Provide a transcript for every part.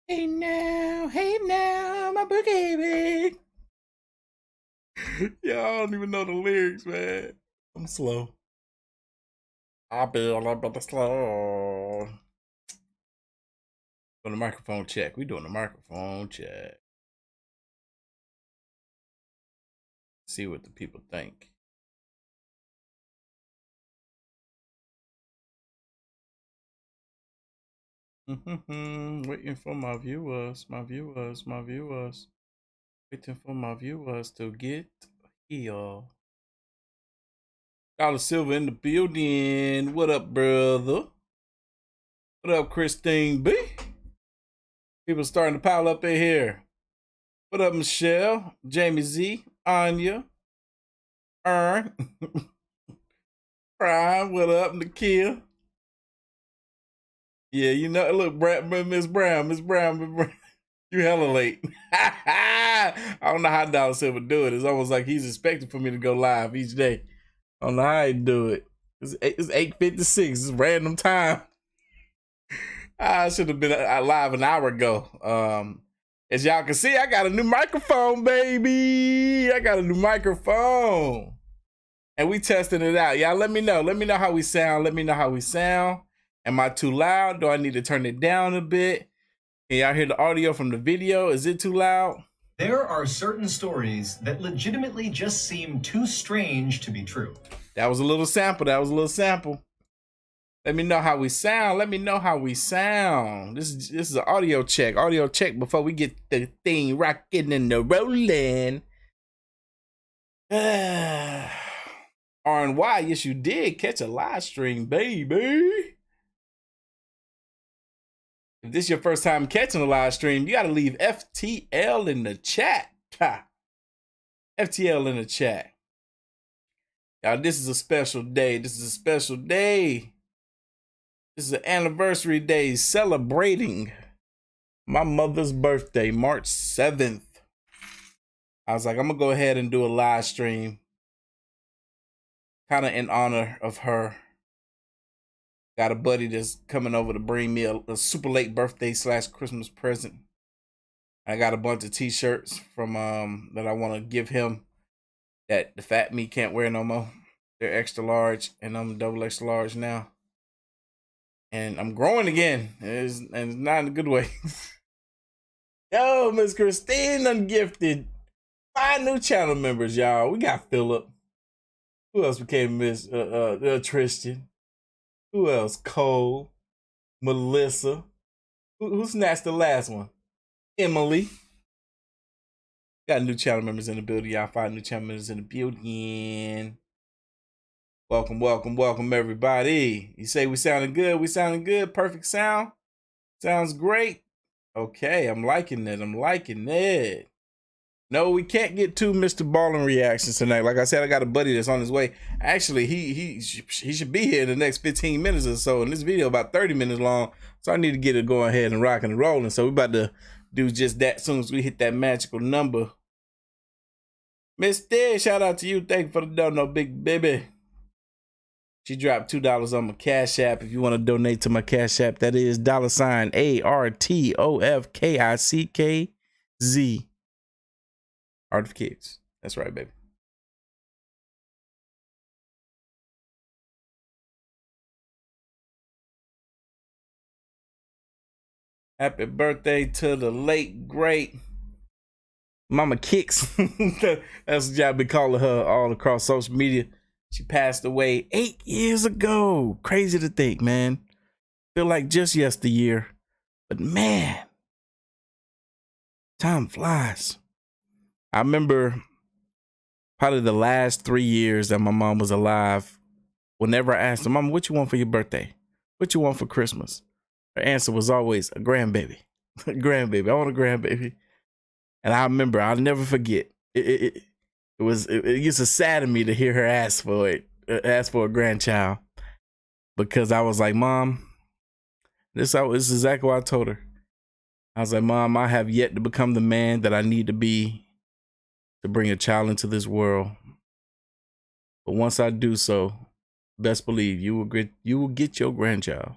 Hey now, my baby. Y'all don't even know the lyrics, man. I'm slow. I'll be a little bit slow. Doing the microphone check. We doing the microphone check. See what the people think. Waiting for my viewers. Waiting for my viewers to get here. Dollar Silver in the building. What up, brother? What up, Christine B? People starting to pile up in here. What up, Michelle? Jamie Z, Anya, Ern, Prime. What up, Nakia? Yeah, you know, look, Miss Brown, you hella late. I don't know how Dollar Silver do it. It's almost like he's expecting for me to go live each day. I don't know how he do it. It's 8:56. It's random time. I should have been live an hour ago. As y'all can see, I got a new microphone, baby. I got a new microphone. And we testing it out. Y'all let me know. Let me know how we sound. Am I too loud? Do I need to turn it down a bit? Can y'all hear the audio from the video? Is it too loud? There are certain stories that legitimately just seem too strange to be true. That was a little sample. Let me know how we sound. This is an audio check. Before we get the thing rocking and the rolling. RNY, yes you did catch a live stream, baby. If this is your first time catching a live stream, you gotta leave FTL in the chat. FTL in the chat. Y'all, this is a special day. This is an anniversary day celebrating my mother's birthday, March 7th. I was like, I'm gonna go ahead and do a live stream, kind of in honor of her. Got a buddy that's coming over to bring me a super late birthday / Christmas present. I got a bunch of t-shirts from that I want to give him that the fat me can't wear no more. They're extra large and I'm double extra large now. And I'm growing again. And it's not in a good way. Yo, Miss Christine Ungifted. 5 new channel members, y'all. We got Philip. Who else became Miss Tristan? Who else? Cole. Melissa. Who snatched the last one? Emily. Got new channel members in the building, y'all. 5 new channel members in the building. Welcome, everybody. You say we sounding good? Perfect sound? Sounds great. Okay, I'm liking it. No, we can't get 2 Mrballen reactions tonight. Like I said, I got a buddy that's on his way. Actually, he should be here in the next 15 minutes or so. And this video about 30 minutes long. So I need to get it going ahead and rocking and rolling. So we about to do just that as soon as we hit that magical number. Miss Dead, shout out to you. Thank you for the dono, big baby. She dropped $2 on my Cash App. If you want to donate to my Cash App, that is $Artofkickz. Artofkickz. That's right, baby. Happy birthday to the late, great Mama Kicks. That's what y'all been calling her all across social media. She passed away 8 years ago. Crazy to think, man. Feel like just yesteryear. But man, time flies. I remember probably the last 3 years that my mom was alive, whenever I asked her, Mama, what you want for your birthday? What you want for Christmas? Her answer was always a grandbaby. A grandbaby. I want a grandbaby. And I remember, I'll never forget. It used to sadden me to hear her ask for a grandchild, because I was like, Mom, this is exactly what I told her. I was like, Mom, I have yet to become the man that I need to be to bring a child into this world. But once I do so, best believe you will get your grandchild.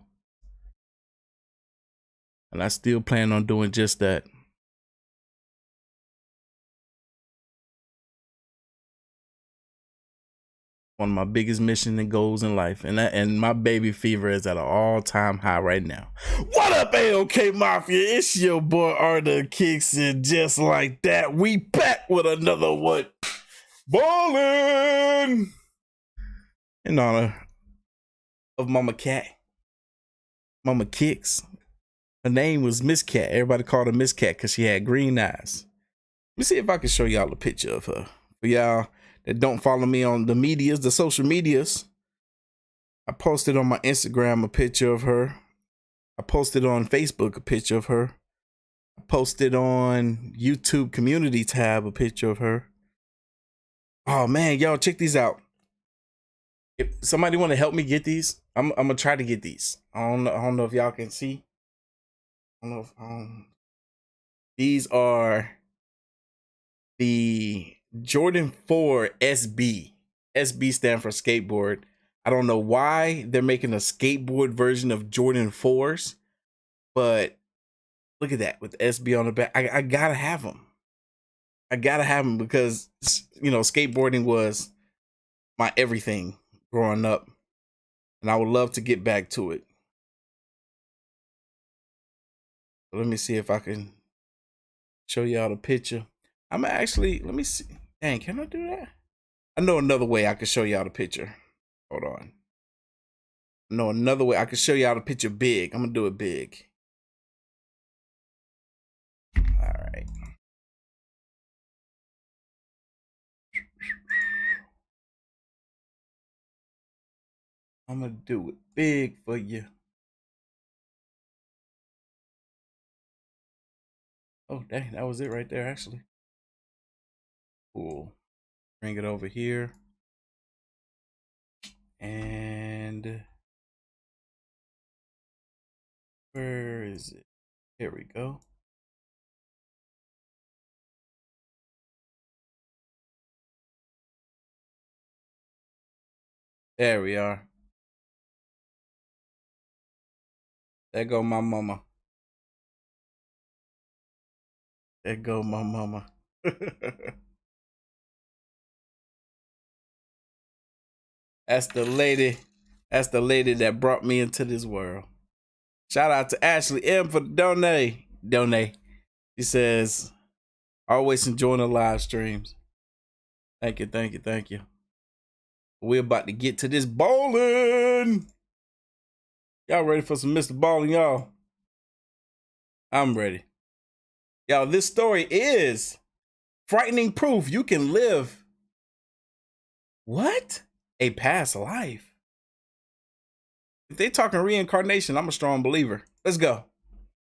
And I still plan on doing just that. One of my biggest missions and goals in life. And my baby fever is at an all-time high right now. What up, AOK Mafia? It's your boy Artofkickz, and just like that, we back with another one. Ballin'! In honor of Mama Cat. Mama Kicks. Her name was Miss Cat. Everybody called her Miss Cat because she had green eyes. Let me see if I can show y'all a picture of her. For y'all that don't follow me on the medias, the social medias, I posted on my Instagram a picture of her. I posted on Facebook a picture of her. I posted on YouTube community tab a picture of her. Oh man, y'all check these out. If somebody want to help me get these, I'm gonna try to get these. I don't know if y'all can see. I don't know if these are the Jordan 4 SB. SB stand for skateboard. I don't know why they're making a skateboard version of Jordan 4s, but look at that with SB on the back. I gotta have them. I gotta have them because, you know, skateboarding was my everything growing up, and I would love to get back to it. Let me see if I can show y'all the picture. I'm actually, let me see. Dang, can I do that? I know another way I can show y'all the picture. Hold on. I know another way I can show y'all the picture big. I'm gonna do it big. All right. I'm gonna do it big for you. Oh, dang, that was it right there, actually. Cool. Bring it over here. And where is it? There we go. There we are. There go my mama. There go my mama. That's the lady. That's the lady that brought me into this world. Shout out to Ashley M for the donate. She says, always enjoying the live streams. Thank you. We're about to get to this bowling. Y'all ready for some Mr. Ballin', y'all? I'm ready. Y'all, this story is frightening proof you can live. What? A past life. If they talking reincarnation, I'm a strong believer. Let's go.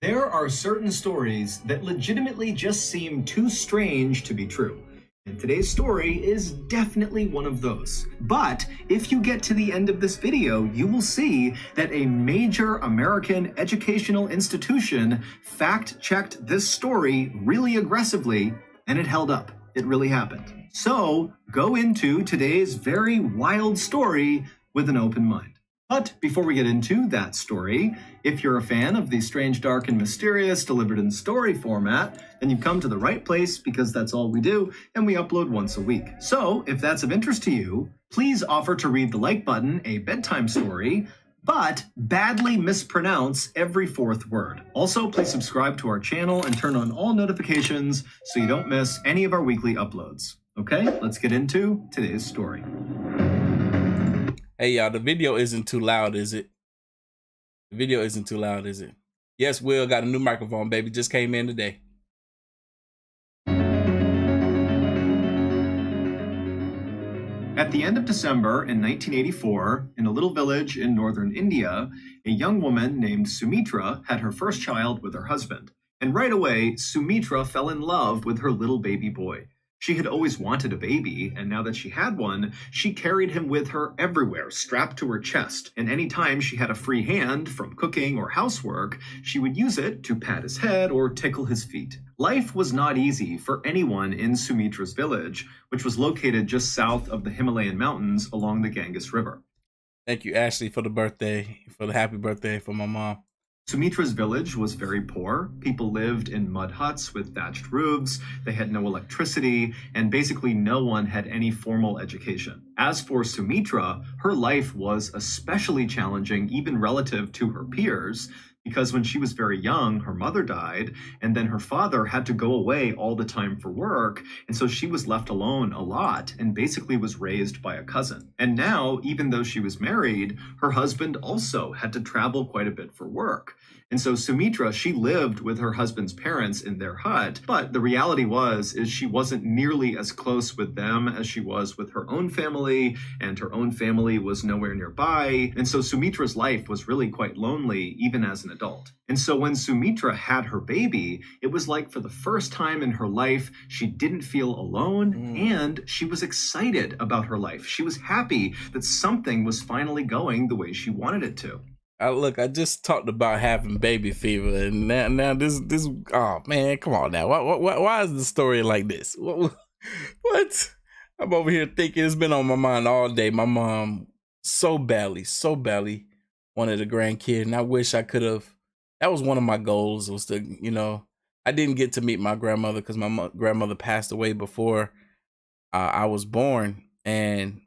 There are certain stories that legitimately just seem too strange to be true. And today's story is definitely one of those. But if you get to the end of this video, you will see that a major American educational institution fact-checked this story really aggressively, and it held up. It really happened. So go into today's very wild story with an open mind. But before we get into that story, if you're a fan of the strange, dark, and mysterious delivered in story format, then you've come to the right place because that's all we do, and we upload once a week. So if that's of interest to you, please offer to read the like button, a bedtime story, but badly mispronounce every fourth word. Also, please subscribe to our channel and turn on all notifications so you don't miss any of our weekly uploads. Okay, let's get into today's story. Hey, y'all, the video isn't too loud, is it? The video isn't too loud, is it? Yes, Will got a new microphone, baby. Just came in today. At the end of December in 1984, in a little village in northern India, a young woman named Sumitra had her first child with her husband. And right away, Sumitra fell in love with her little baby boy. She had always wanted a baby, and now that she had one, she carried him with her everywhere, strapped to her chest. And any time she had a free hand from cooking or housework, she would use it to pat his head or tickle his feet. Life was not easy for anyone in Sumitra's village, which was located just south of the Himalayan mountains along the Ganges River. Thank you, Ashley, for the birthday, for the happy birthday for my mom. Sumitra's village was very poor. People lived in mud huts with thatched roofs, they had no electricity, and basically no one had any formal education. As for Sumitra, her life was especially challenging, even relative to her peers, because when she was very young, her mother died, and then her father had to go away all the time for work, and so she was left alone a lot and basically was raised by a cousin. And now, even though she was married, her husband also had to travel quite a bit for work. And so Sumitra, she lived with her husband's parents in their hut, but the reality is she wasn't nearly as close with them as she was with her own family, and her own family was nowhere nearby. And so Sumitra's life was really quite lonely, even as an adult. And so when Sumitra had her baby, it was like for the first time in her life, she didn't feel alone, and she was excited about her life. She was happy that something was finally going the way she wanted it to. Look, I just talked about having baby fever, and now this. Oh man, come on now. Why is the story like this? What? I'm over here thinking it's been on my mind all day. My mom so badly wanted a grandkid, and I wish I could have. That was one of my goals. Was to, I didn't get to meet my grandmother because my grandmother passed away before I was born, and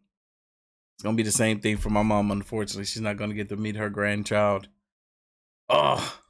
it's gonna be the same thing for my mom. Unfortunately, she's not gonna get to meet her grandchild. Oh.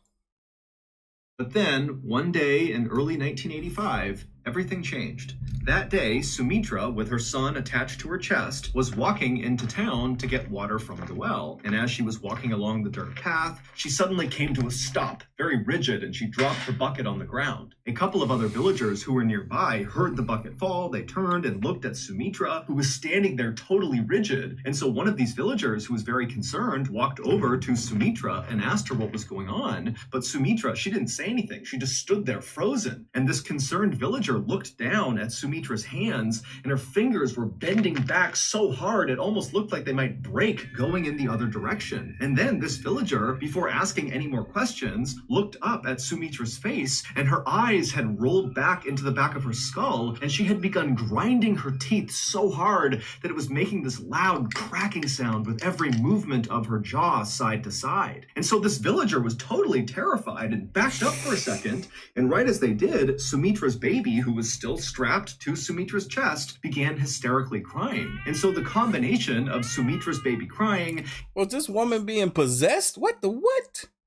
But then, one day in early 1985, everything changed. That day, Sumitra, with her son attached to her chest, was walking into town to get water from the well. And as she was walking along the dirt path, she suddenly came to a stop, very rigid, and she dropped her bucket on the ground. A couple of other villagers who were nearby heard the bucket fall. They turned and looked at Sumitra, who was standing there totally rigid. And so one of these villagers, who was very concerned, walked over to Sumitra and asked her what was going on. But Sumitra, she didn't say anything. She just stood there frozen. And this concerned villager looked down at Sumitra's hands, and her fingers were bending back so hard it almost looked like they might break going in the other direction. And then this villager, before asking any more questions, looked up at Sumitra's face, and her eyes had rolled back into the back of her skull, and she had begun grinding her teeth so hard that it was making this loud cracking sound with every movement of her jaw side to side. And so this villager was totally terrified and backed up for a second, and right as they did, Sumitra's baby, who was still strapped to Sumitra's chest, began hysterically crying. And so the combination of Sumitra's baby crying... Was this woman being possessed? What?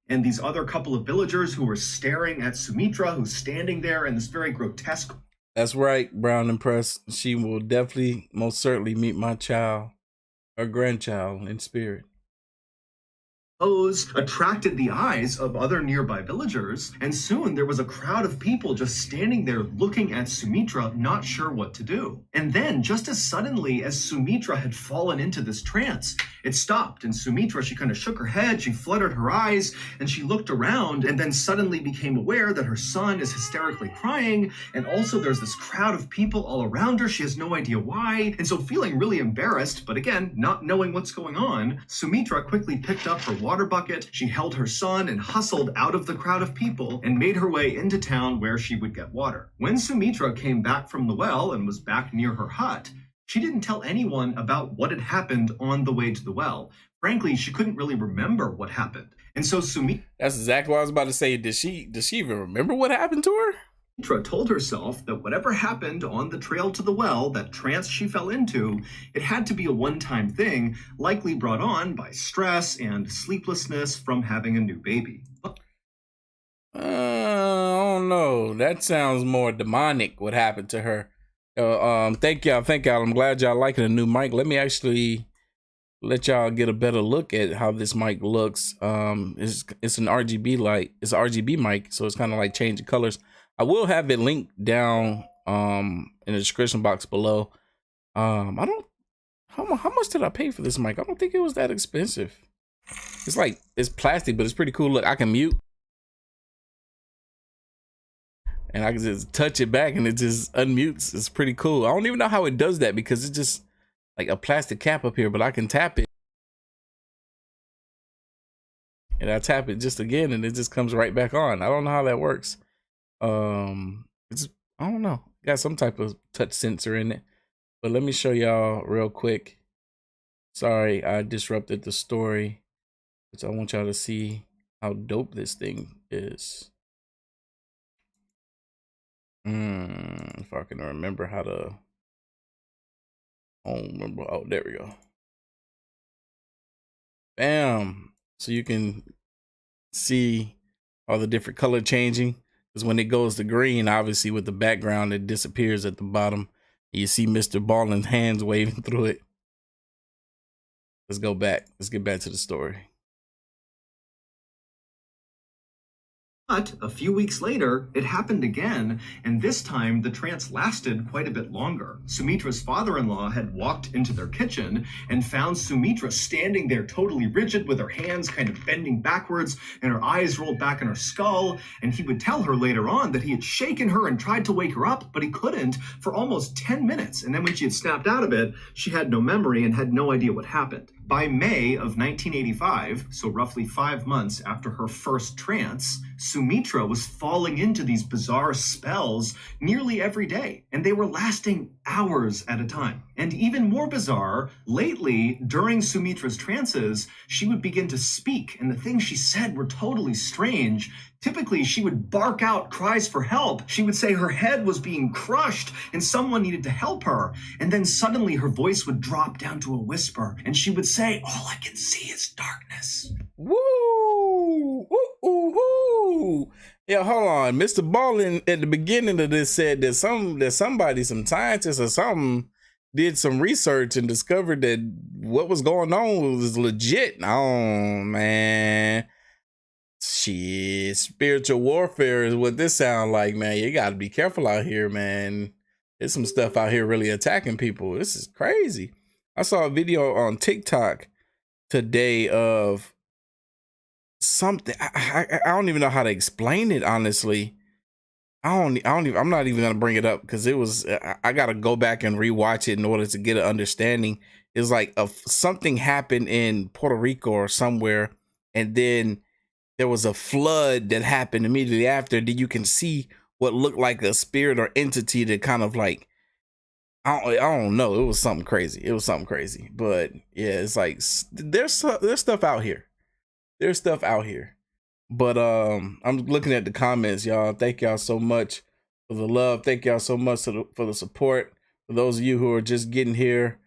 And these other couple of villagers who were staring at Sumitra, who's standing there in this very grotesque... That's right, Brown and Press. She will definitely, most certainly meet my child, her grandchild, in spirit. Attracted the eyes of other nearby villagers, and soon there was a crowd of people just standing there looking at Sumitra, not sure what to do. And then, just as suddenly as Sumitra had fallen into this trance, it stopped, and Sumitra, she kind of shook her head, she fluttered her eyes, and she looked around, and then suddenly became aware that her son is hysterically crying, and also there's this crowd of people all around her. She has no idea why, and so feeling really embarrassed, but again, not knowing what's going on, Sumitra quickly picked up her water bucket, she held her son and hustled out of the crowd of people and made her way into town where she would get water. When Sumitra came back from the well and was back near her hut, she didn't tell anyone about what had happened on the way to the well. Frankly, she couldn't really remember what happened. And so Sumitra... That's exactly what I was about to say. Does she even remember what happened to her? Sumitra told herself that whatever happened on the trail to the well, that trance she fell into, it had to be a one-time thing, likely brought on by stress and sleeplessness from having a new baby. I don't know. That sounds more demonic, what happened to her. Thank y'all. I'm glad y'all liking the new mic. Let me actually let y'all get a better look at how this mic looks. It's an RGB light. It's an RGB mic, so it's kind of like changing colors. I will have it linked down in the description box below. How much did I pay for this mic? I don't think it was that expensive. It's plastic, but it's pretty cool. Look, I can mute. And I can just touch it back and it just unmutes. It's pretty cool. I don't even know how it does that because it's just like a plastic cap up here, but I can tap it. And I tap it just again and it just comes right back on. I don't know how that works. I don't know. Got some type of touch sensor in it. But let me show y'all real quick. Sorry, I disrupted the story, which I want y'all to see how dope this thing is. If I can remember how to. I don't remember. Oh, there we go. Bam. So you can see all the different color changing. Because when it goes to green, obviously with the background, it disappears at the bottom. You see Mr. Ballen's hands waving through it. Let's go back. Let's get back to the story. But a few weeks later, it happened again, and this time the trance lasted quite a bit longer. Sumitra's father-in-law had walked into their kitchen and found Sumitra standing there totally rigid with her hands kind of bending backwards and her eyes rolled back in her skull, and he would tell her later on that he had shaken her and tried to wake her up, but he couldn't for almost 10 minutes. And then when she had snapped out of it, she had no memory and had no idea what happened. By May of 1985, so roughly 5 months after her first trance, Sumitra was falling into these bizarre spells nearly every day, and they were lasting hours at a time. And even more bizarre, lately, during Sumitra's trances, she would begin to speak, and the things she said were totally strange. Typically, she would bark out cries for help. She would say her head was being crushed and someone needed to help her. And then suddenly her voice would drop down to a whisper, and she would say, "All I can see is darkness." Woo! Woo! Woo! Woo! Yeah, hold on. Mr. Ballen at the beginning of this said that somebody, some scientists or something, did some research and discovered that what was going on was legit. Oh man. Shit, spiritual warfare is what this sound like, man. You gotta be careful out here, man. There's some stuff out here really attacking people. This is crazy. I saw a video on TikTok today of something. I don't even know how to explain it, honestly. I'm not even gonna bring it up because it was. I gotta go back and rewatch it in order to get an understanding. It's like something happened in Puerto Rico or somewhere, and then there was a flood that happened immediately after. Then you can see what looked like a spirit or entity that kind of like, I don't know. It was something crazy. But yeah, it's like there's stuff out here. There's stuff out here. But I'm looking at the comments, y'all. Thank y'all so much for the love. Thank y'all so much for the support. For those of you who are just getting here,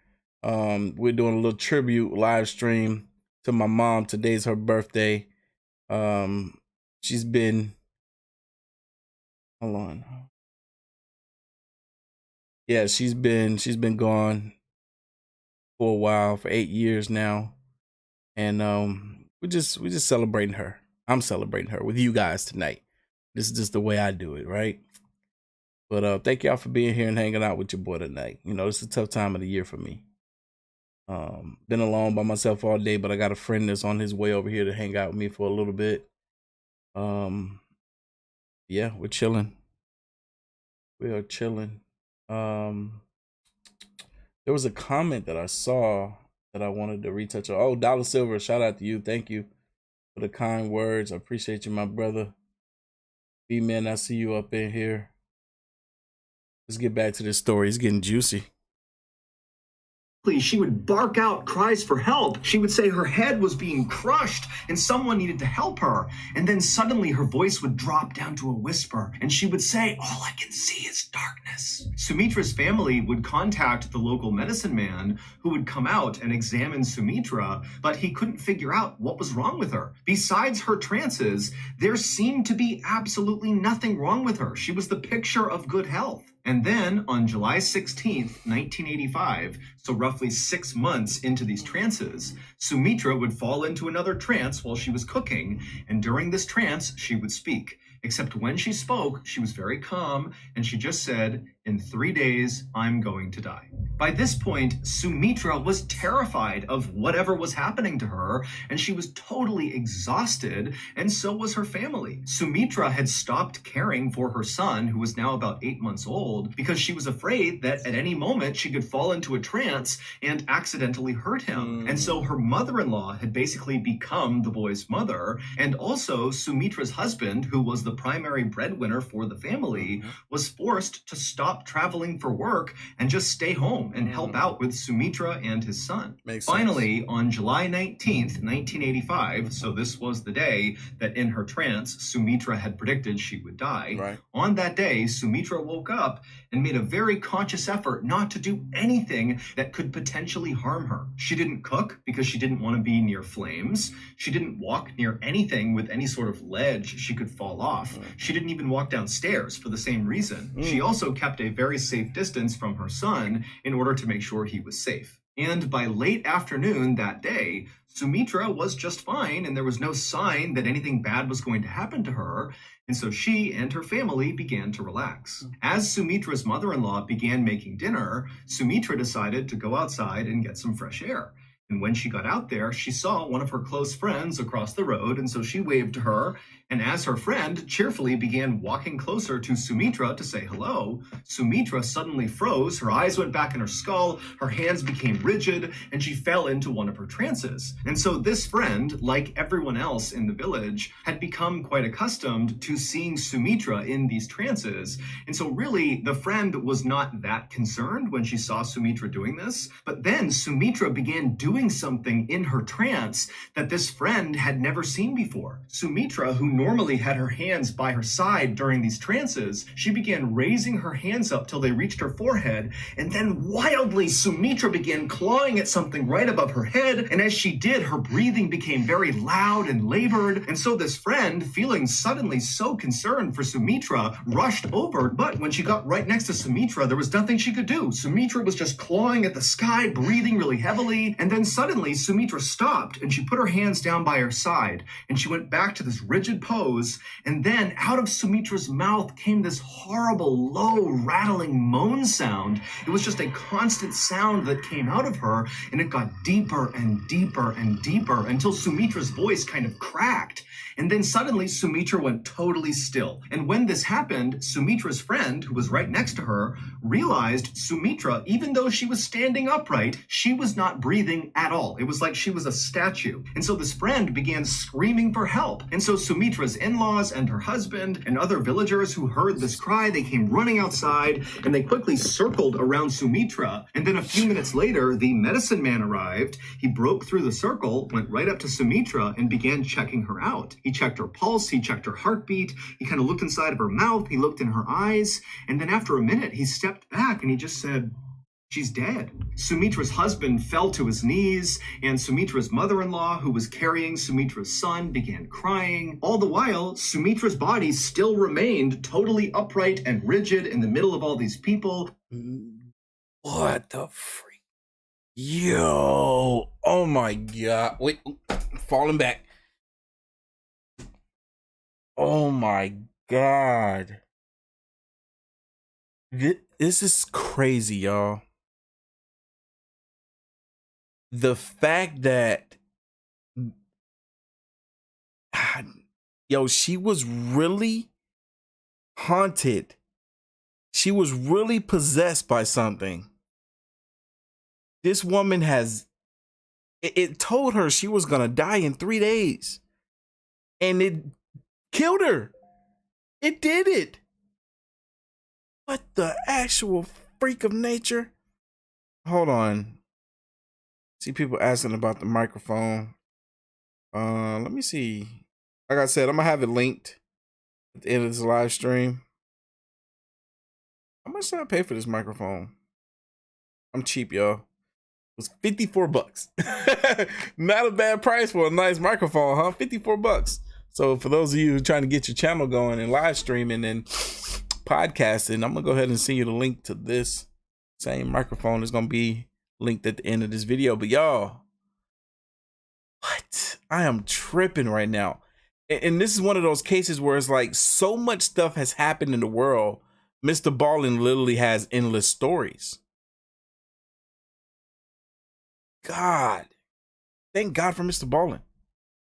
we're doing a little tribute live stream to my mom. Today's her birthday. She's been, hold on. Yeah, she's been gone for a while, for 8 years now. And we're just celebrating her. I'm celebrating her with you guys tonight. This is just the way I do it, right? But thank y'all for being here and hanging out with your boy tonight. You know, it's a tough time of the year for me. Been alone by myself all day, but I got a friend that's on his way over here to hang out with me for a little bit. Yeah, we're chilling. We are chilling. There was a comment that I saw that I wanted to retouch on. Oh, Dollar Silver, shout out to you. Thank you for the kind words. I appreciate you, my brother. B-Man, I see you up in here. Let's get back to this story. It's getting juicy. She would bark out cries for help. She would say her head was being crushed and someone needed to help her. And then suddenly her voice would drop down to a whisper, and she would say, "All I can see is darkness." Sumitra's family would contact the local medicine man, who would come out and examine Sumitra, but he couldn't figure out what was wrong with her. Besides her trances, there seemed to be absolutely nothing wrong with her. She was the picture of good health. And then on July 16th, 1985, so roughly 6 months into these trances, Sumitra would fall into another trance while she was cooking, and during this trance, she would speak. Except when she spoke, she was very calm, and she just said, "In 3 days, I'm going to die." By this point, Sumitra was terrified of whatever was happening to her, and she was totally exhausted, and so was her family. Sumitra had stopped caring for her son, who was now about 8 months old, because she was afraid that at any moment she could fall into a trance and accidentally hurt him. And so her mother-in-law had basically become the boy's mother, and also Sumitra's husband, who was the primary breadwinner for the family, was forced to stop stop traveling for work and just stay home and help out with Sumitra and his son. Finally, on July 19th, 1985, so this was the day that in her trance, Sumitra had predicted she would die. Right. On that day, Sumitra woke up and made a very conscious effort not to do anything that could potentially harm her. She didn't cook because she didn't want to be near flames. She didn't walk near anything with any sort of ledge she could fall off. She didn't even walk downstairs for the same reason. She also kept a very safe distance from her son in order to make sure he was safe. And by late afternoon that day, Sumitra was just fine, and there was no sign that anything bad was going to happen to her. And so she and her family began to relax. As Sumitra's mother-in-law began making dinner, Sumitra decided to go outside and get some fresh air. And when she got out there, she saw one of her close friends across the road, and so she waved to her. And as her friend cheerfully began walking closer to Sumitra to say hello, Sumitra suddenly froze, her eyes went back in her skull, her hands became rigid, and she fell into one of her trances. And so this friend, like everyone else in the village, had become quite accustomed to seeing Sumitra in these trances. And so really, the friend was not that concerned when she saw Sumitra doing this. But then Sumitra began doing something in her trance that this friend had never seen before. Sumitra, who normally had her hands by her side during these trances, she began raising her hands up till they reached her forehead, and then wildly Sumitra began clawing at something right above her head, and as she did, her breathing became very loud and labored, and so this friend, feeling suddenly so concerned for Sumitra, rushed over, but when she got right next to Sumitra, there was nothing she could do. Sumitra was just clawing at the sky, breathing really heavily, and then suddenly Sumitra stopped, and she put her hands down by her side, and she went back to this rigid pose, and then out of Sumitra's mouth came this horrible, low, rattling moan sound. It was just a constant sound that came out of her, and it got deeper and deeper and deeper until Sumitra's voice kind of cracked. And then suddenly Sumitra went totally still. And when this happened, Sumitra's friend, who was right next to her, realized Sumitra, even though she was standing upright, she was not breathing at all. It was like she was a statue. And so this friend began screaming for help. And so Sumitra's in-laws and her husband and other villagers who heard this cry, they came running outside and they quickly circled around Sumitra. And then a few minutes later, the medicine man arrived. He broke through the circle, went right up to Sumitra and began checking her out. He checked her pulse, he checked her heartbeat, he kind of looked inside of her mouth, he looked in her eyes, and then after a minute, he stepped back and he just said, "She's dead." Sumitra's husband fell to his knees, and Sumitra's mother-in-law, who was carrying Sumitra's son, began crying. All the while, Sumitra's body still remained totally upright and rigid in the middle of all these people. What the freak? Yo, oh my God. Wait, falling back. Oh my God. This is crazy, y'all. The fact that, yo, she was really haunted. She was really possessed by something. This woman it told her she was gonna die in 3 days. And it killed her. It did it. What the actual freak of nature? Hold on. See people asking about the microphone. Let me see. Like I said, I'm gonna have it linked at the end of this live stream. How much did I pay for this microphone? I'm cheap, y'all. It was $54. Not a bad price for a nice microphone, huh? $54. So for those of you trying to get your channel going and live streaming and podcasting, I'm gonna go ahead and send you the link to this same microphone. It's gonna be linked at the end of this video. But y'all, what? I am tripping right now. And this is one of those cases where it's like so much stuff has happened in the world. Mrballen literally has endless stories. God, thank God for Mrballen.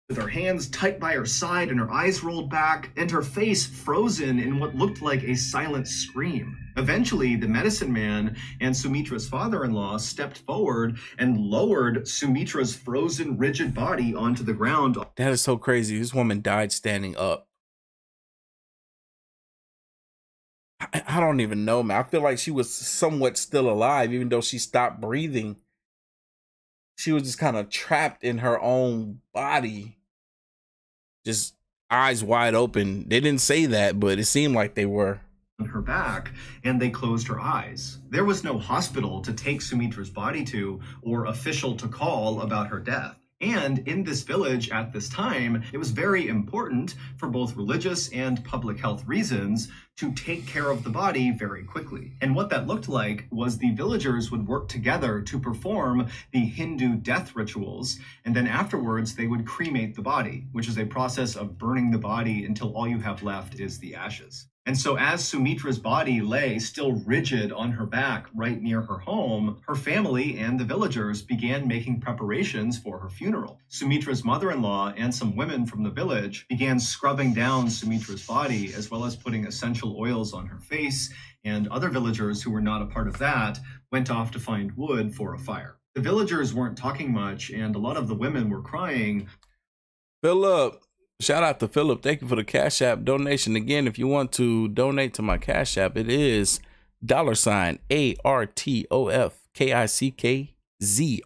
With her hands tight by her side and her eyes rolled back and her face frozen in what looked like a silent scream. Eventually, the medicine man and Sumitra's father-in-law stepped forward and lowered Sumitra's frozen, rigid body onto the ground. That is so crazy. This woman died standing up. I don't even know, man. I feel like she was somewhat still alive, even though she stopped breathing. She was just kind of trapped in her own body, just eyes wide open. They didn't say that, but it seemed like they were. On her back, and they closed her eyes. There was no hospital to take Sumitra's body to or official to call about her death. And in this village at this time, it was very important for both religious and public health reasons to take care of the body very quickly. And what that looked like was the villagers would work together to perform the Hindu death rituals, and then afterwards they would cremate the body, which is a process of burning the body until all you have left is the ashes. And so as Sumitra's body lay still rigid on her back right near her home, her family and the villagers began making preparations for her funeral. Sumitra's mother-in-law and some women from the village began scrubbing down Sumitra's body, as well as putting essential oils on her face, and other villagers who were not a part of that went off to find wood for a fire. The villagers weren't talking much, and a lot of the women were crying. Philip. Shout out to Philip. Thank you for the Cash App donation. Again, if you want to donate to my Cash App, it is $ARTOFKICKZ,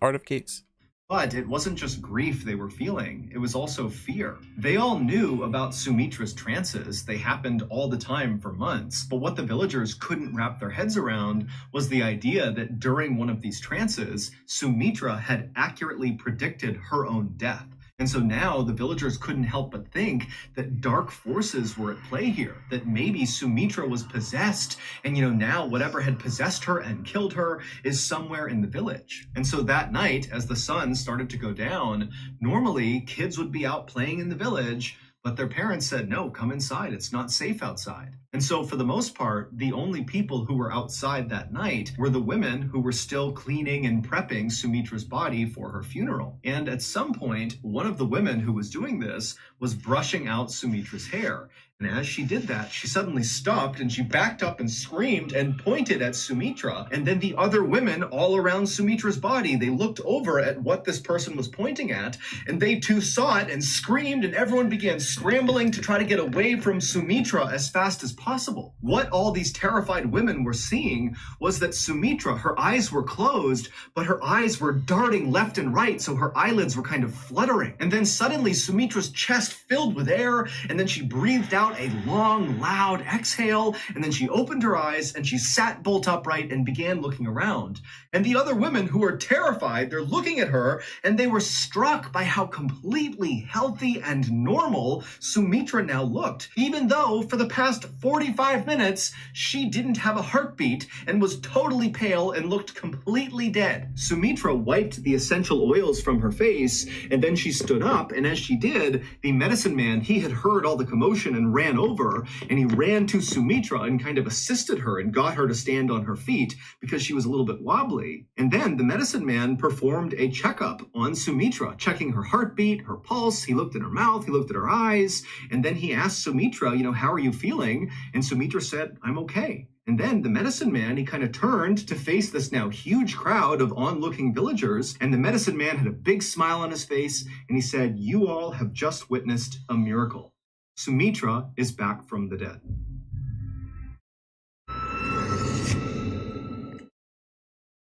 Artofkickz. But it wasn't just grief they were feeling, it was also fear. They all knew about Sumitra's trances. They happened all the time for months. But what the villagers couldn't wrap their heads around was the idea that during one of these trances, Sumitra had accurately predicted her own death. And so now the villagers couldn't help but think that dark forces were at play here, that maybe Sumitra was possessed, and now whatever had possessed her and killed her is somewhere in the village. And so that night, as the sun started to go down, normally kids would be out playing in the village, but their parents said, no, come inside, it's not safe outside. And so for the most part, the only people who were outside that night were the women who were still cleaning and prepping Sumitra's body for her funeral. And at some point, one of the women who was doing this was brushing out Sumitra's hair. And as she did that, she suddenly stopped and she backed up and screamed and pointed at Sumitra. And then the other women all around Sumitra's body, they looked over at what this person was pointing at, and they too saw it and screamed, and everyone began scrambling to try to get away from Sumitra as fast as possible. What all these terrified women were seeing was that Sumitra, her eyes were closed, but her eyes were darting left and right, so her eyelids were kind of fluttering. And then suddenly Sumitra's chest filled with air, and then she breathed out a long, loud exhale, and then she opened her eyes and she sat bolt upright and began looking around. And the other women who were terrified, they're looking at her and they were struck by how completely healthy and normal Sumitra now looked, even though for the past 45 minutes she didn't have a heartbeat and was totally pale and looked completely dead. Sumitra wiped the essential oils from her face, and then she stood up, and as she did, the medicine man, he had heard all the commotion and ran over, and he ran to Sumitra and kind of assisted her and got her to stand on her feet because she was a little bit wobbly. And then the medicine man performed a checkup on Sumitra, checking her heartbeat, her pulse. He looked at her mouth, he looked at her eyes, and then he asked Sumitra, how are you feeling? And Sumitra said, I'm okay. And then the medicine man, he kind of turned to face this now huge crowd of onlooking villagers, and the medicine man had a big smile on his face, and he said, you all have just witnessed a miracle. Sumitra is back from the dead.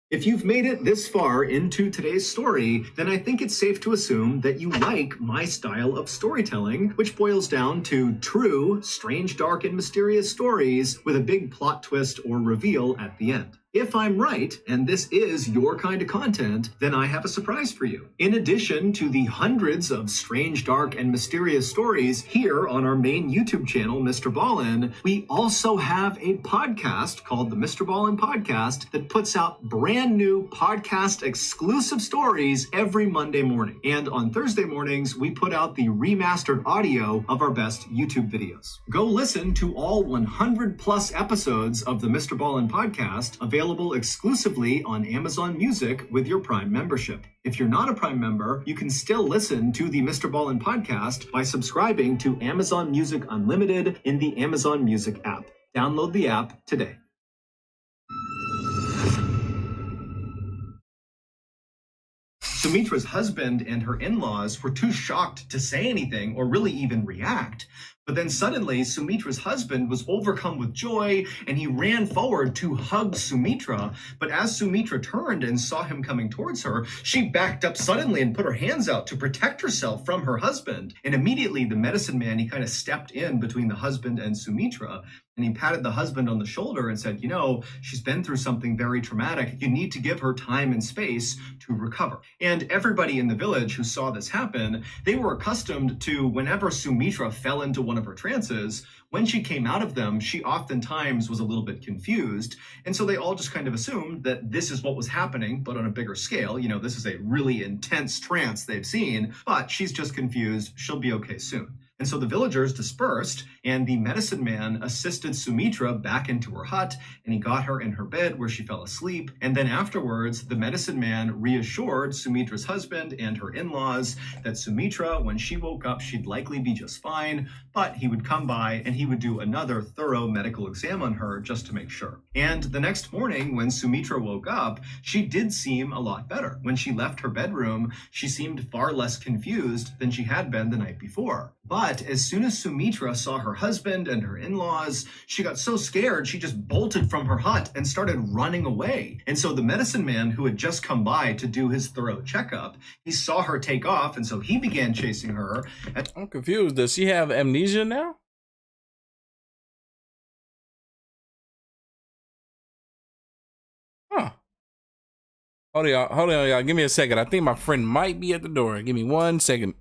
If you've made it this far into today's story, then I think it's safe to assume that you like my style of storytelling, which boils down to true, strange, dark, and mysterious stories with a big plot twist or reveal at the end. If I'm right, and this is your kind of content, then I have a surprise for you. In addition to the hundreds of strange, dark, and mysterious stories here on our main YouTube channel, Mrballen, we also have a podcast called the Mrballen Podcast that puts out brand new podcast exclusive stories every Monday morning. And on Thursday mornings, we put out the remastered audio of our best YouTube videos. Go listen to all 100 plus episodes of the Mrballen Podcast, available exclusively on Amazon Music with your Prime membership. If you're not a Prime member, you can still listen to the Mrballen Podcast by subscribing to Amazon Music Unlimited in the Amazon Music app. Download the app today. Sumitra's husband and her in-laws were too shocked to say anything or really even react. But then suddenly, Sumitra's husband was overcome with joy and he ran forward to hug Sumitra. But as Sumitra turned and saw him coming towards her, she backed up suddenly and put her hands out to protect herself from her husband. And immediately the medicine man, he kind of stepped in between the husband and Sumitra. And he patted the husband on the shoulder and said, you know, she's been through something very traumatic. You need to give her time and space to recover. And everybody in the village who saw this happen, they were accustomed to whenever Sumitra fell into one of her trances, when she came out of them, she oftentimes was a little bit confused. And so they all just kind of assumed that this is what was happening, but on a bigger scale. You know, this is a really intense trance they've seen, but she's just confused. She'll be okay soon. And so the villagers dispersed, and the medicine man assisted Sumitra back into her hut, and he got her in her bed where she fell asleep. And then afterwards, the medicine man reassured Sumitra's husband and her in-laws that Sumitra, when she woke up, she'd likely be just fine, but he would come by and he would do another thorough medical exam on her just to make sure. And the next morning, when Sumitra woke up, she did seem a lot better. When she left her bedroom, she seemed far less confused than she had been the night before. But as soon as Sumitra saw her husband and her in-laws, she got so scared she just bolted from her hut and started running away. And so the medicine man, who had just come by to do his thorough checkup, he saw her take off, and so he began chasing her. I'm confused. Does she have amnesia now? Huh. Hold on, y'all. Give me a second. I think my friend might be at the door. Give me 1 second.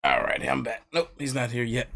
All right, I'm back. Nope, he's not here yet.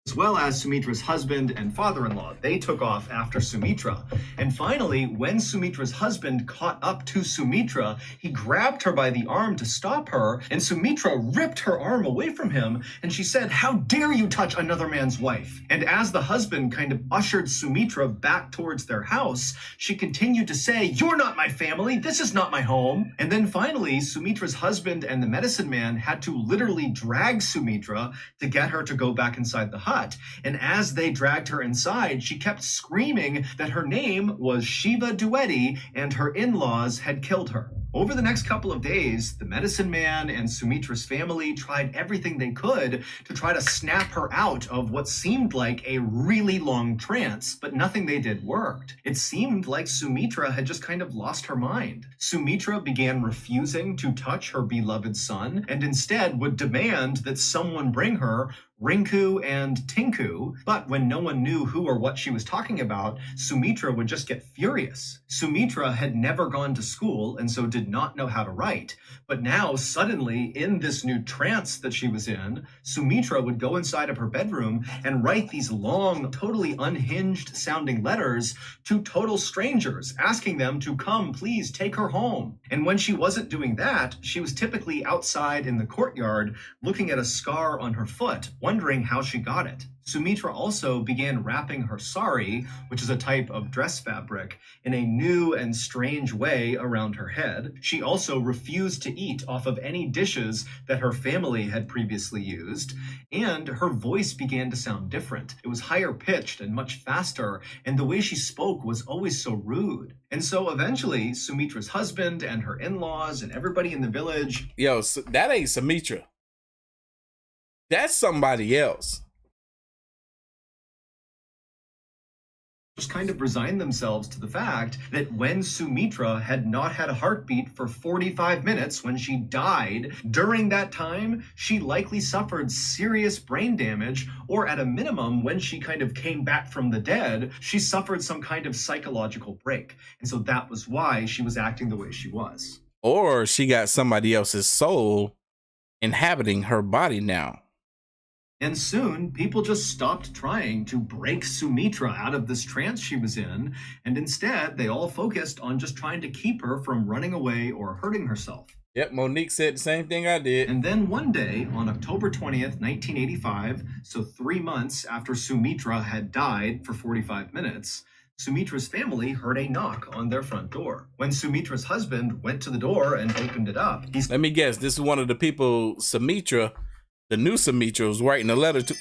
As well as Sumitra's husband and father-in-law. They took off after Sumitra. And finally, when Sumitra's husband caught up to Sumitra, he grabbed her by the arm to stop her, and Sumitra ripped her arm away from him, and she said, "How dare you touch another man's wife?" And as the husband kind of ushered Sumitra back towards their house, she continued to say, "You're not my family, this is not my home." And then finally, Sumitra's husband and the medicine man had to literally drag Sumitra to get her to go back inside the hut. And as they dragged her inside, she kept screaming that her name was Shiva Duetti and her in-laws had killed her. Over the next couple of days, the medicine man and Sumitra's family tried everything they could to try to snap her out of what seemed like a really long trance, but nothing they did worked. It seemed like Sumitra had just kind of lost her mind. Sumitra began refusing to touch her beloved son and instead would demand that someone bring her Rinku and Tinku, but when no one knew who or what she was talking about, Sumitra would just get furious. Sumitra had never gone to school and so did not know how to write, but now suddenly in this new trance that she was in, Sumitra would go inside of her bedroom and write these long, totally unhinged sounding letters to total strangers, asking them to come please take her home. And when she wasn't doing that, she was typically outside in the courtyard looking at a scar on her foot, wondering how she got it. Sumitra also began wrapping her sari, which is a type of dress fabric, in a new and strange way around her head. She also refused to eat off of any dishes that her family had previously used, and her voice began to sound different. It was higher pitched and much faster, and the way she spoke was always so rude. And so eventually, Sumitra's husband and her in-laws and everybody in the village... Yo, that ain't Sumitra. That's somebody else. Just kind of resigned themselves to the fact that when Sumitra had not had a heartbeat for 45 minutes when she died, during that time, she likely suffered serious brain damage, or at a minimum, when she kind of came back from the dead, she suffered some kind of psychological break. And so that was why she was acting the way she was. Or she got somebody else's soul inhabiting her body now. And soon, people just stopped trying to break Sumitra out of this trance she was in, and instead, they all focused on just trying to keep her from running away or hurting herself. Yep, Monique said the same thing I did. And then one day, on October 20th, 1985, so 3 months after Sumitra had died for 45 minutes, Sumitra's family heard a knock on their front door. When Sumitra's husband went to the door and opened it up, let me guess, this is one of the people Sumitra, the new Sumitra, was writing a letter to.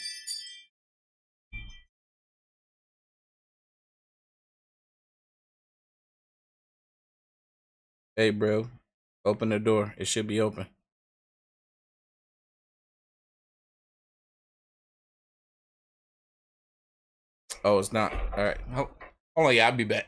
Hey, bro, open the door. It should be open. Oh, it's not. All right. Hold on. Yeah, I'll be back.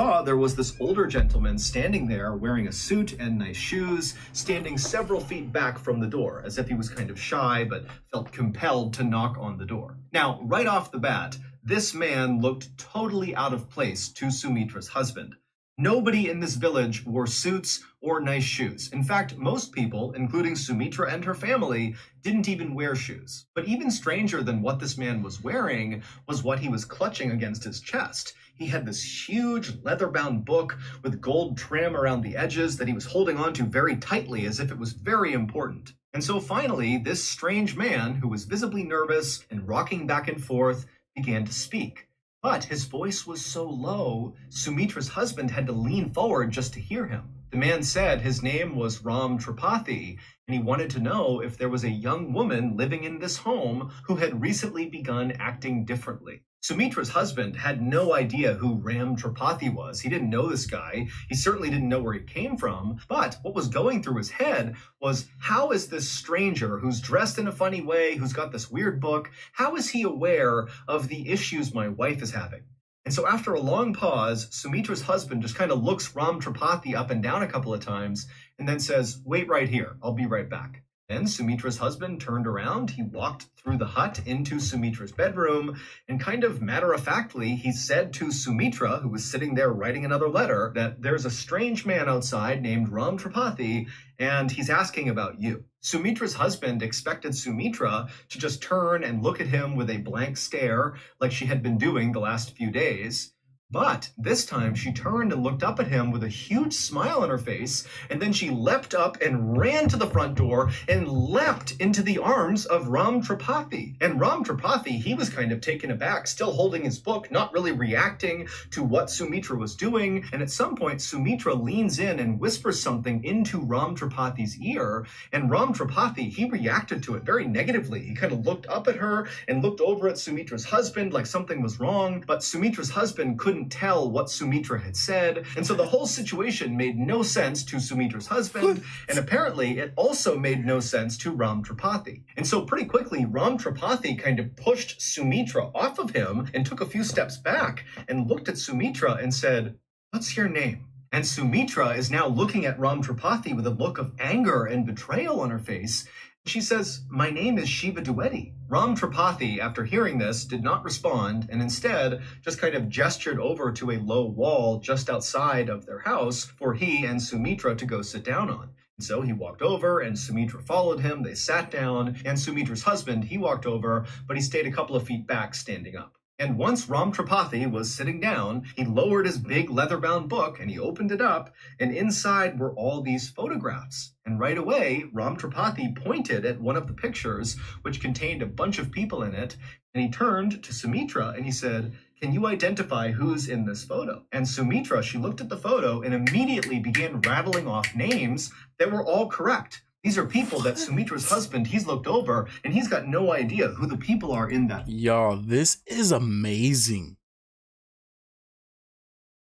saw there was this older gentleman standing there wearing a suit and nice shoes, standing several feet back from the door, as if he was kind of shy but felt compelled to knock on the door. Now, right off the bat, this man looked totally out of place to Sumitra's husband. Nobody in this village wore suits or nice shoes. In fact, most people, including Sumitra and her family, didn't even wear shoes. But even stranger than what this man was wearing was what he was clutching against his chest. He had this huge leather-bound book with gold trim around the edges that he was holding onto very tightly as if it was very important. And so finally, this strange man, who was visibly nervous and rocking back and forth, began to speak. But his voice was so low, Sumitra's husband had to lean forward just to hear him. The man said his name was Ram Tripathi, and he wanted to know if there was a young woman living in this home who had recently begun acting differently. Sumitra's husband had no idea who Ram Tripathi was. He didn't know this guy. He certainly didn't know where he came from. But what was going through his head was, how is this stranger who's dressed in a funny way, who's got this weird book, how is he aware of the issues my wife is having? And so after a long pause, Sumitra's husband just kind of looks Ram Tripathi up and down a couple of times and then says, "Wait right here, I'll be right back." Then Sumitra's husband turned around, he walked through the hut into Sumitra's bedroom, and kind of matter-of-factly, he said to Sumitra, who was sitting there writing another letter, that there's a strange man outside named Ram Tripathi, and he's asking about you. Sumitra's husband expected Sumitra to just turn and look at him with a blank stare, like she had been doing the last few days. But this time she turned and looked up at him with a huge smile on her face, and then she leapt up and ran to the front door and leapt into the arms of Ram Tripathi. And Ram Tripathi, he was kind of taken aback, still holding his book, not really reacting to what Sumitra was doing. And at some point, Sumitra leans in and whispers something into Ram Tripathi's ear, and Ram Tripathi, he reacted to it very negatively. He kind of looked up at her and looked over at Sumitra's husband like something was wrong, but Sumitra's husband couldn't tell what Sumitra had said, and so the whole situation made no sense to Sumitra's husband, and apparently it also made no sense to Ram Tripathi. And so pretty quickly, Ram Tripathi kind of pushed Sumitra off of him and took a few steps back and looked at Sumitra and said, "What's your name?" And Sumitra is now looking at Ram Tripathi with a look of anger and betrayal on her face. She says, "My name is Shiva Dwivedi." Ram Tripathi, after hearing this, did not respond, and instead just kind of gestured over to a low wall just outside of their house for he and Sumitra to go sit down on. And so he walked over, and Sumitra followed him. They sat down, and Sumitra's husband, he walked over, but he stayed a couple of feet back standing up. And once Ram Tripathi was sitting down, he lowered his big leather-bound book and he opened it up, and inside were all these photographs. And right away, Ram Tripathi pointed at one of the pictures, which contained a bunch of people in it, and he turned to Sumitra and he said, "Can you identify who's in this photo?" And Sumitra, she looked at the photo and immediately began rattling off names that were all correct. These are people that Sumitra's husband, he's looked over, and he's got no idea who the people are in that. Y'all, this is amazing.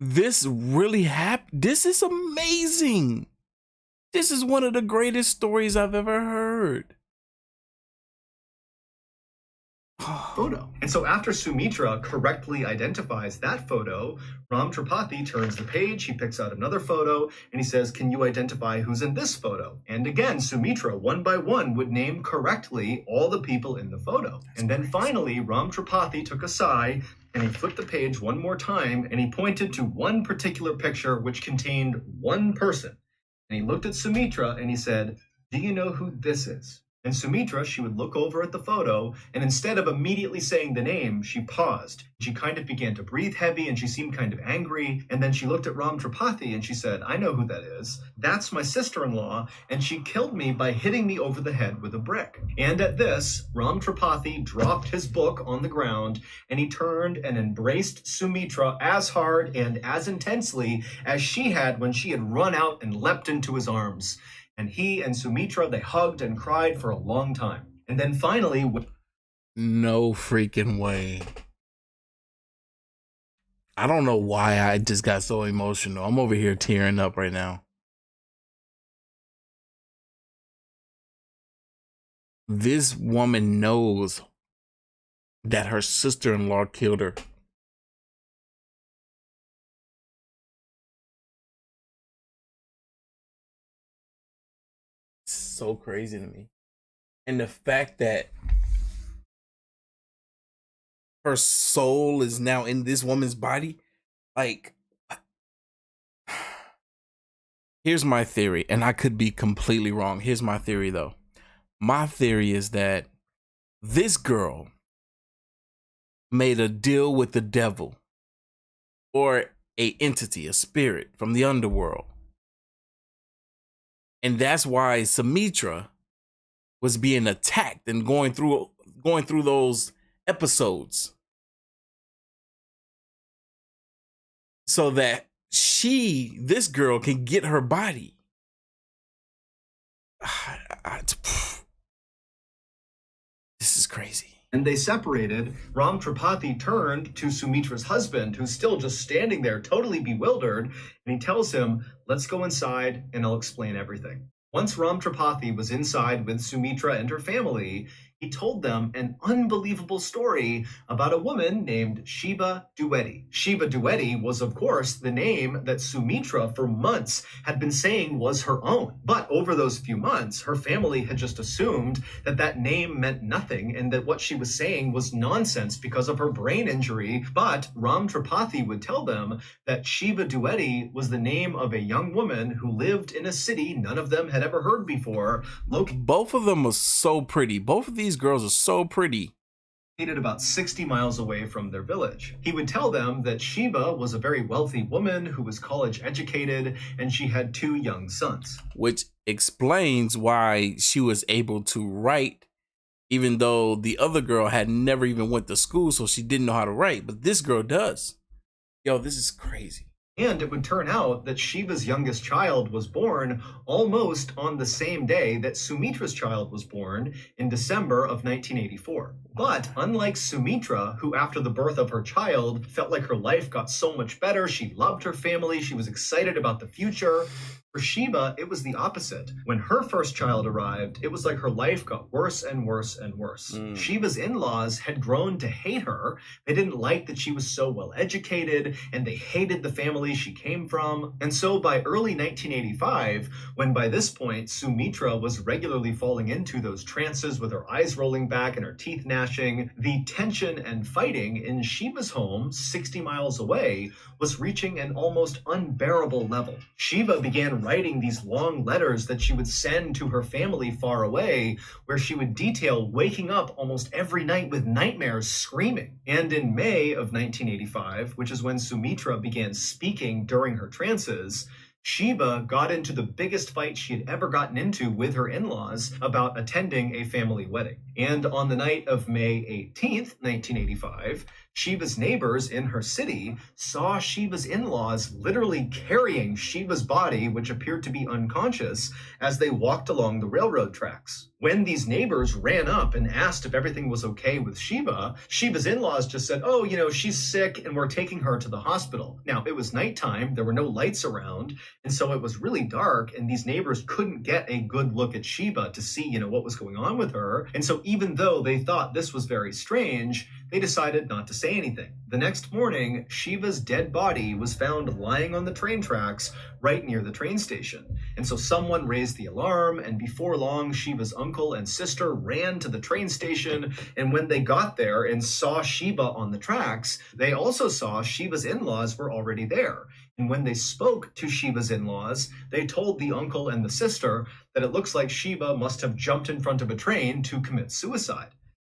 This really happened. This is amazing. This is one of the greatest stories I've ever heard. photo. And so after Sumitra correctly identifies that photo, Ram Tripathi turns the page, he picks out another photo, and he says, can you identify who's in this photo? And again, Sumitra, one by one, would name correctly all the people in the photo. And then finally, Ram Tripathi took a sigh, and he flipped the page one more time, and he pointed to one particular picture which contained one person. And he looked at Sumitra, and he said, do you know who this is? And Sumitra, she would look over at the photo, and instead of immediately saying the name, she paused. She kind of began to breathe heavy, and she seemed kind of angry. And then she looked at Ram Tripathi, and she said, I know who that is. That's my sister-in-law, and she killed me by hitting me over the head with a brick. And at this, Ram Tripathi dropped his book on the ground, and he turned and embraced Sumitra as hard and as intensely as she had when she had run out and leapt into his arms. And he and Sumitra, they hugged and cried for a long time. And then finally... No freaking way. I don't know why I just got so emotional. I'm over here tearing up right now. This woman knows that her sister-in-law killed her. So crazy to me. And the fact that her soul is now in this woman's body, like, here's my theory, and I could be completely wrong. Here's my theory though. My theory is that this girl made a deal with the devil or a entity, a spirit from the underworld. And that's why Sumitra was being attacked and going through those episodes. So that this girl can get her body. This is crazy. And they separated. Ram Tripathi turned to Sumitra's husband, who's still just standing there, totally bewildered, and he tells him, let's go inside and I'll explain everything. Once Ram Tripathi was inside with Sumitra and her family, he told them an unbelievable story about a woman named Shiba Duety. Shiba Duety was, of course, the name that Sumitra for months had been saying was her own. But over those few months, her family had just assumed that that name meant nothing and that what she was saying was nonsense because of her brain injury. But Ram Tripathi would tell them that Shiba Duety was the name of a young woman who lived in a city none of them had ever heard before. Both of them were so pretty. Both of these girls are so pretty. About 60 miles away from their village. He would tell them that Shiba was a very wealthy woman who was college educated and she had 2 young sons. Which explains why she was able to write, even though the other girl had never even went to school, so she didn't know how to write. But this girl does. Yo, this is crazy. And it would turn out that Shiva's youngest child was born almost on the same day that Sumitra's child was born in December of 1984. But unlike Sumitra, who after the birth of her child felt like her life got so much better, she loved her family, she was excited about the future, for Shiva, it was the opposite. When her first child arrived, it was like her life got worse and worse and worse. Shiva's in-laws had grown to hate her. They didn't like that she was so well educated, and they hated the family she came from. And so by early 1985, when by this point Sumitra was regularly falling into those trances with her eyes rolling back and her teeth gnashing, the tension and fighting in Shiva's home, 60 miles away, was reaching an almost unbearable level. Shiva began writing these long letters that she would send to her family far away, where she would detail waking up almost every night with nightmares, screaming. And in May of 1985, which is when Sumitra began speaking during her trances, Shiva got into the biggest fight she had ever gotten into with her in-laws about attending a family wedding. And on the night of May 18th, 1985, Shiva's neighbors in her city saw Shiva's in-laws literally carrying Shiva's body, which appeared to be unconscious, as they walked along the railroad tracks. When these neighbors ran up and asked if everything was okay with Sheba, Sheba's in-laws just said, oh, she's sick and we're taking her to the hospital. Now, it was nighttime, there were no lights around, and so it was really dark, and these neighbors couldn't get a good look at Sheba to see, what was going on with her. And so even though they thought this was very strange, they decided not to say anything. The next morning, Sheba's dead body was found lying on the train tracks right near the train station. And so someone raised the alarm, and before long, Sheba's uncle and sister ran to the train station. And when they got there and saw Sheba on the tracks, they also saw Sheba's in-laws were already there. And when they spoke to Sheba's in-laws, they told the uncle and the sister that it looks like Sheba must have jumped in front of a train to commit suicide.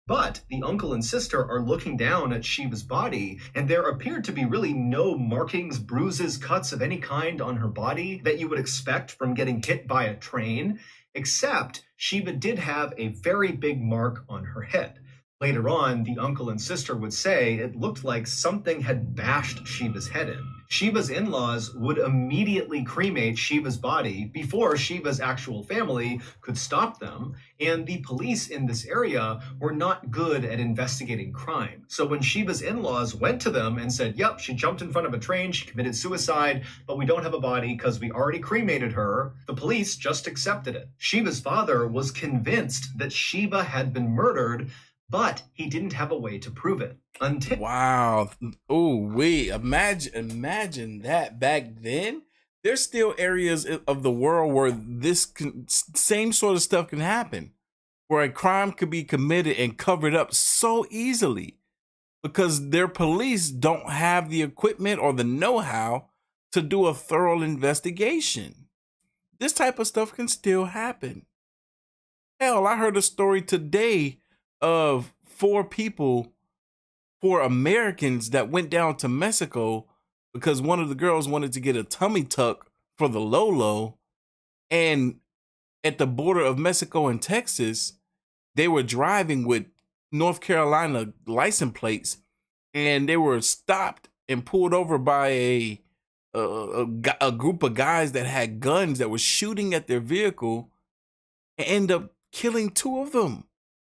But the uncle and sister are looking down at Sheba's body, and there appeared to be really no markings, bruises, cuts of any kind on her body that you would expect from getting hit by a train, except Sheba did have a very big mark on her head. Later on, the uncle and sister would say it looked like something had bashed Sheba's head in. Sheba's in-laws would immediately cremate Sheba's body before Sheba's actual family could stop them, and the police in this area were not good at investigating crime. So when Sheba's in-laws went to them and said, yep, she jumped in front of a train, she committed suicide, but we don't have a body because we already cremated her, the police just accepted it. Sheba's father was convinced that Sheba had been murdered, but he didn't have a way to prove it until... Wow. Oh, imagine that back then. There's still areas of the world where same sort of stuff can happen, where a crime could be committed and covered up so easily because their police don't have the equipment or the know-how to do a thorough investigation. This type of stuff can still happen. Hell, I heard a story today of four Americans that went down to Mexico because one of the girls wanted to get a tummy tuck for the Lolo. And at the border of Mexico and Texas, they were driving with North Carolina license plates, and they were stopped and pulled over by a group of guys that had guns that were shooting at their vehicle and end up killing two of them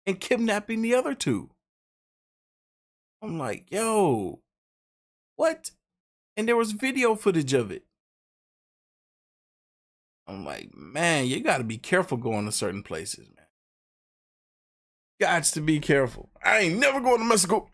and kidnapping the other two. I'm like, yo, what? And there was video footage of it. I'm like, man, you got to be careful going to certain places, man. Gots to be careful. I ain't never going to Mexico.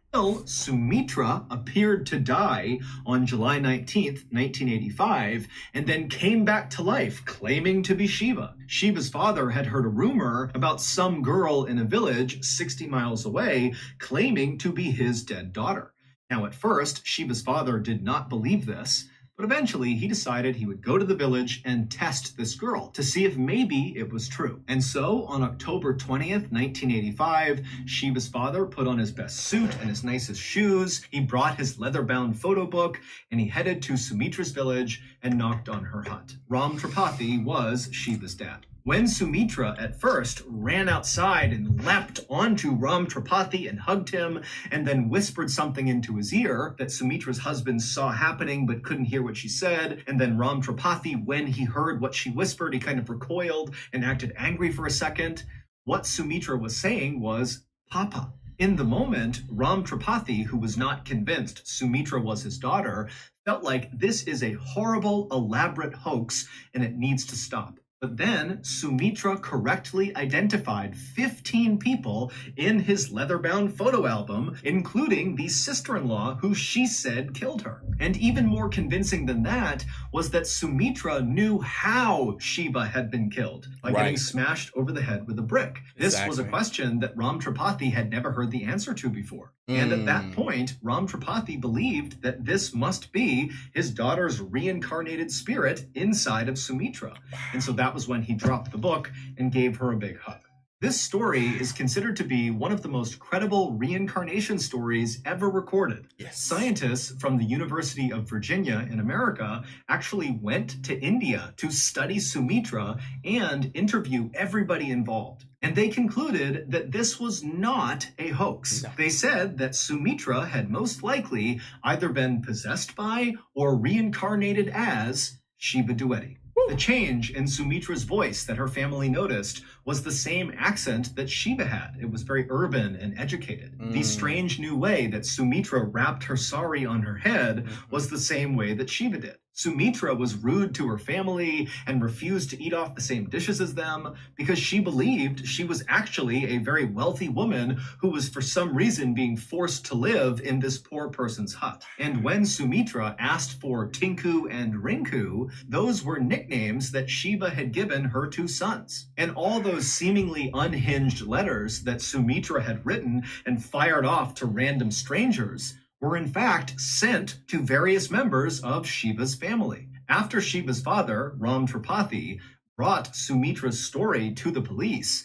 Sumitra appeared to die on July 19th, 1985, and then came back to life, claiming to be Sheba. Sheba's father had heard a rumor about some girl in a village 60 miles away claiming to be his dead daughter. Now, at first, Sheba's father did not believe this, but eventually he decided he would go to the village and test this girl to see if maybe it was true. And so on October 20th, 1985, Sheba's father put on his best suit and his nicest shoes. He brought his leather-bound photo book and he headed to Sumitra's village and knocked on her hut. Ram Tripathi was Sheba's dad. When Sumitra at first ran outside and leapt onto Ram Tripathi and hugged him and then whispered something into his ear that Sumitra's husband saw happening but couldn't hear what she said, and then Ram Tripathi, when he heard what she whispered, he kind of recoiled and acted angry for a second. What Sumitra was saying was, Papa. In the moment, Ram Tripathi, who was not convinced Sumitra was his daughter, felt like this is a horrible, elaborate hoax and it needs to stop. But then Sumitra correctly identified 15 people in his leather-bound photo album, including the sister-in-law who she said killed her. And even more convincing than that was that Sumitra knew how Sheba had been killed, by getting smashed over the head with a brick. This was a question that Ram Tripathi had never heard the answer to before. And at that point, Ram Tripathi believed that this must be his daughter's reincarnated spirit inside of Sumitra. And so that was when he dropped the book and gave her a big hug. This story is considered to be one of the most credible reincarnation stories ever recorded. Yes. Scientists from the University of Virginia in America actually went to India to study Sumitra and interview everybody involved. And they concluded that this was not a hoax. No. They said that Sumitra had most likely either been possessed by or reincarnated as Sheba Duetti. The change in Sumitra's voice that her family noticed was the same accent that Shiva had. It was very urban and educated. The strange new way that Sumitra wrapped her sari on her head was the same way that Shiva did. Sumitra was rude to her family and refused to eat off the same dishes as them because she believed she was actually a very wealthy woman who was for some reason being forced to live in this poor person's hut. And when Sumitra asked for Tinku and Rinku, those were nicknames that Shiva had given her two sons. And all those seemingly unhinged letters that Sumitra had written and fired off to random strangers were in fact sent to various members of Shiva's family. After Shiva's father, Ram Tripathi, brought Sumitra's story to the police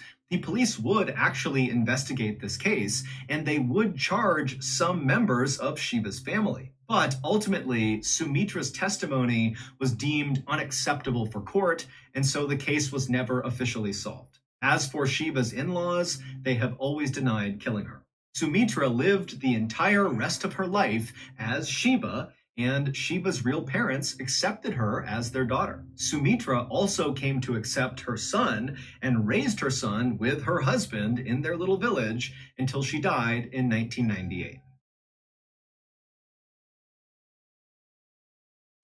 would actually investigate this case and they would charge some members of Shiva's family. But ultimately, Sumitra's testimony was deemed unacceptable for court, and so the case was never officially solved. As for Shiva's in-laws, they have always denied killing her. Sumitra lived the entire rest of her life as Shiva, and Shiva's real parents accepted her as their daughter. Sumitra also came to accept her son and raised her son with her husband in their little village until she died in 1998.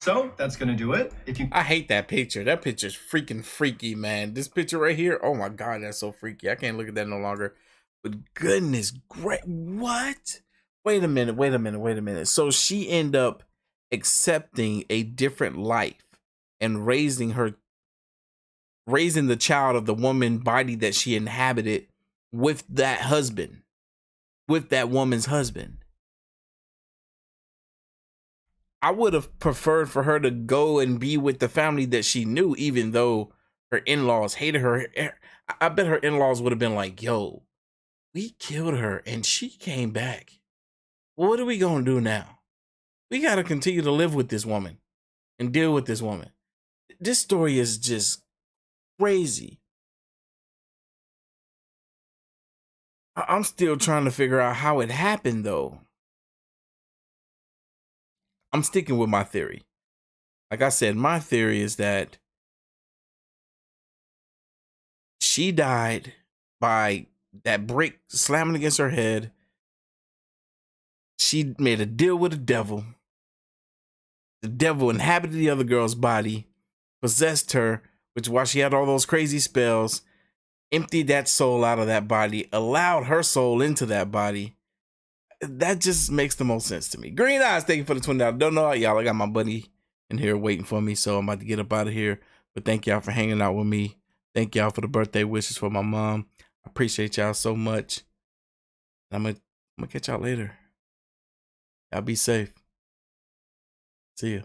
So that's gonna do it. I hate that picture. That picture's freaking freaky, man. This picture right here, oh my God, that's so freaky. I can't look at that no longer. But goodness, great. What? Wait a minute. So she ended up accepting a different life and raising the child of the woman body that she inhabited with that husband, with that woman's husband. I would have preferred for her to go and be with the family that she knew, even though her in-laws hated her. I bet her in-laws would have been like, yo, we killed her and she came back. What are we going to do now? We got to continue to live with this woman and deal with this woman. This story is just crazy. I'm still trying to figure out how it happened, though. I'm sticking with my theory. Like I said, my theory is that she died by that brick slamming against her head. She made a deal with the devil. The devil inhabited the other girl's body, possessed her, which is why she had all those crazy spells, emptied that soul out of that body, allowed her soul into that body. That just makes the most sense to me. Green Eyes, thank you for the $20. Don't know y'all, I got my buddy in here waiting for me, so I'm about to get up out of here. But thank y'all for hanging out with me. Thank y'all for the birthday wishes for my mom. I appreciate y'all so much. I'm gonna catch y'all later. Y'all be safe. See ya.